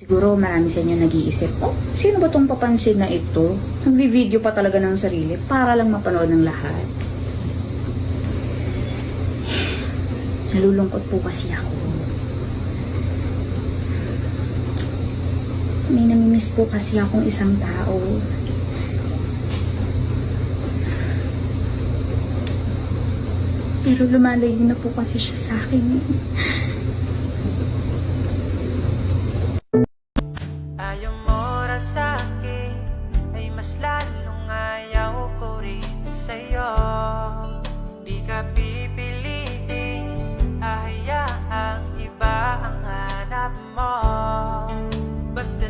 Siguro marami sa inyo nag-iisip, oh, sino ba tong papansin na ito? Nagvi-video pa talaga ng sarili para lang mapanood ng lahat. Nalulungkot po kasi ako. May namimiss po kasi akong isang tao. Pero lumalayo na po kasi siya sa akin. Ayaw mo raw sa'kin, ay mas lalong ayaw ko rin sa'yo. Di ka pipilitin, hahayaang iba ang hanap mo. Basta